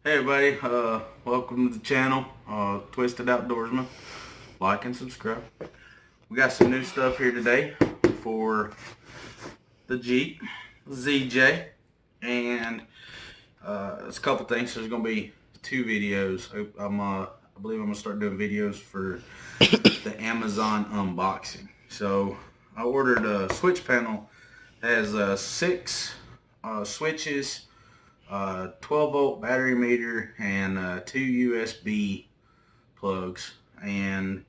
Hey everybody, welcome to the channel, Twisted Outdoorsman. Like and subscribe. We got some new stuff here today for the Jeep ZJ, and it's a couple things. There's going to be two videos. I believe I'm going to start doing videos for the Amazon unboxing. So I ordered a switch panel. It has 6 switches, 12 volt battery meter, and 2 USB plugs. And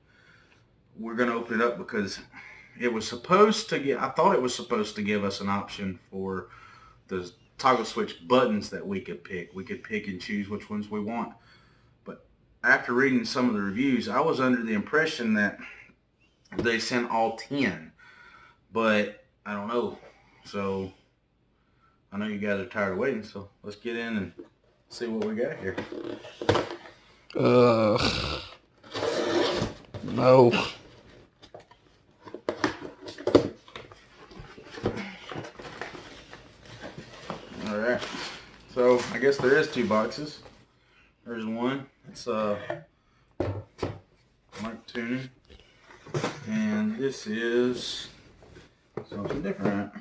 we're going to open it up because it was supposed to I thought it was supposed to give us an option for the toggle switch buttons that we could pick. We could pick and choose which ones we want. But after reading some of the reviews, I was under the impression that they sent all 10. But I don't know. So I know you guys are tired of waiting, so let's get in and see what we got here. No. Alright, so I guess there is 2 boxes. There's one. It's mic tuning, and this is something different.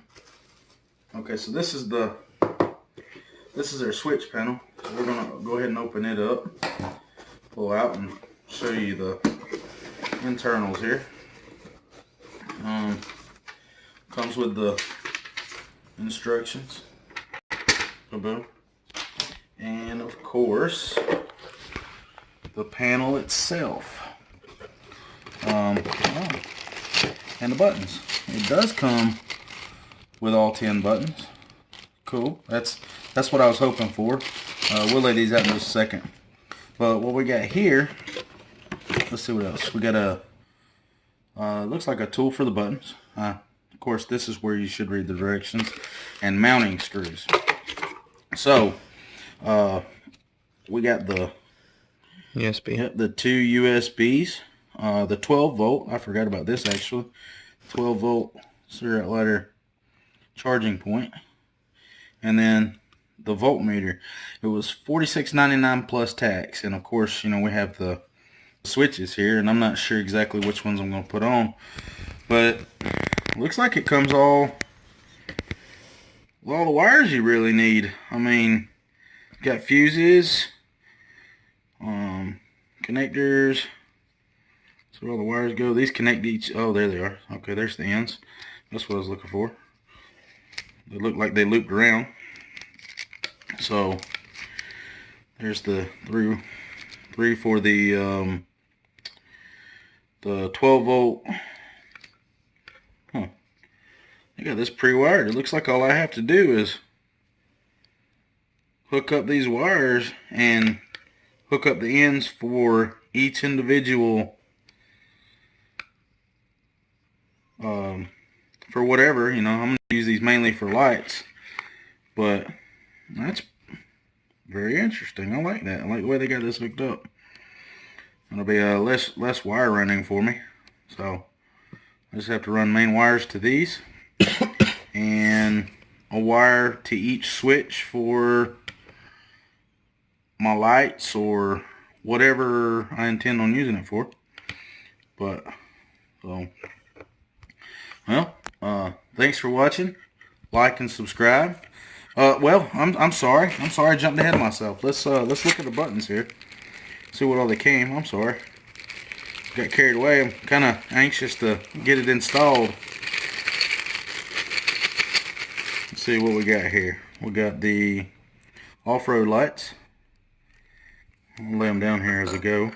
Okay, so this is their switch panel. So we're gonna go ahead and open it up, pull out, and show you the internals here. Comes with the instructions, boom, and of course the panel itself, and the buttons. It does come with all 10 buttons. Cool. That's what I was hoping for. We'll lay these out in just a second. But what we got here, let's see what else. We got a looks like a tool for the buttons. Of course, this is where you should read the directions, and mounting screws. So we got the USB. Yep, the 2 USBs, the 12 volt. I forgot about this actually. 12 volt cigarette lighter charging point, and then the voltmeter. It was $46.99 plus tax, and of course, you know, we have the switches here, and I'm not sure exactly which ones I'm going to put on, but it looks like it comes all with all the wires you really need. I mean, got fuses, connectors. So where all the wires go. These connect each. Oh, there they are. Okay, there's the ends. That's what I was looking for. They look like they looped around. So there's the three for the 12 volt. I got this pre-wired. It looks like all I have to do is hook up these wires and hook up the ends for each individual for whatever, you know. I'm going to use these mainly for lights, but that's very interesting. I like that. I like the way they got this hooked up. It'll be less wire running for me, so I just have to run main wires to these and a wire to each switch for my lights or whatever I intend on using it for. But so, well, thanks for watching. Like and subscribe. Well, I'm sorry I jumped ahead of myself. Let's look at the buttons here, see what all they came. I'm sorry, got carried away. I'm kind of anxious to get it installed. Let's see what we got here. We got the off-road lights. I'll lay them down here as I go,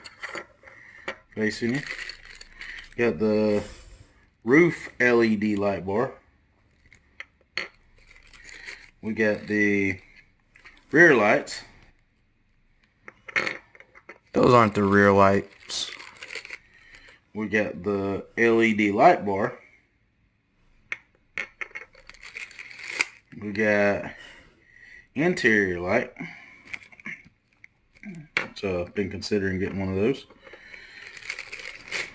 facing you. Got the roof LED light bar. We got the rear lights. Those aren't the rear lights. We got the LED light bar. We got interior light. So I've been considering getting one of those.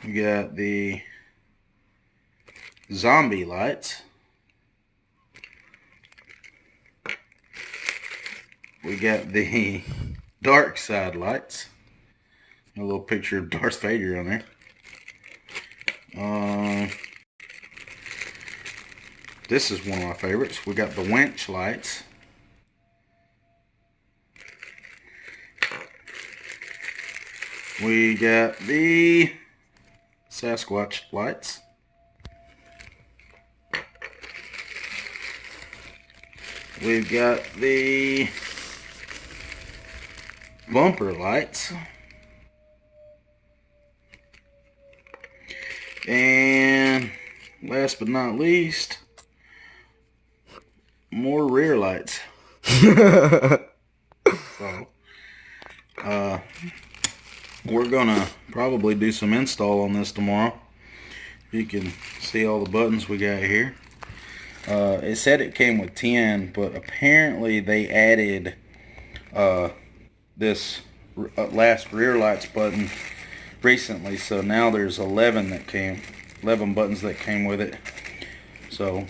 We got the zombie lights. We got the dark side lights. A little picture of Darth Vader on there. This is one of my favorites. We got the winch lights. We got the Sasquatch lights. We've got the bumper lights. And last but not least, more rear lights. So, we're gonna probably do some install on this tomorrow. You can see all the buttons we got here. It said it came with 10, but apparently they added this last rear lights button recently, so now there's 11 buttons that came with it. So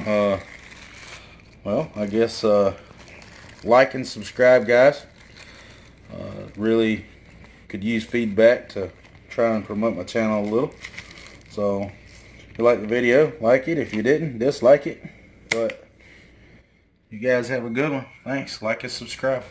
well, I guess like and subscribe, guys. Really could use feedback to try and promote my channel a little. So if you like the video, like it. If you didn't, dislike it. But you guys have a good one. Thanks. Like and subscribe.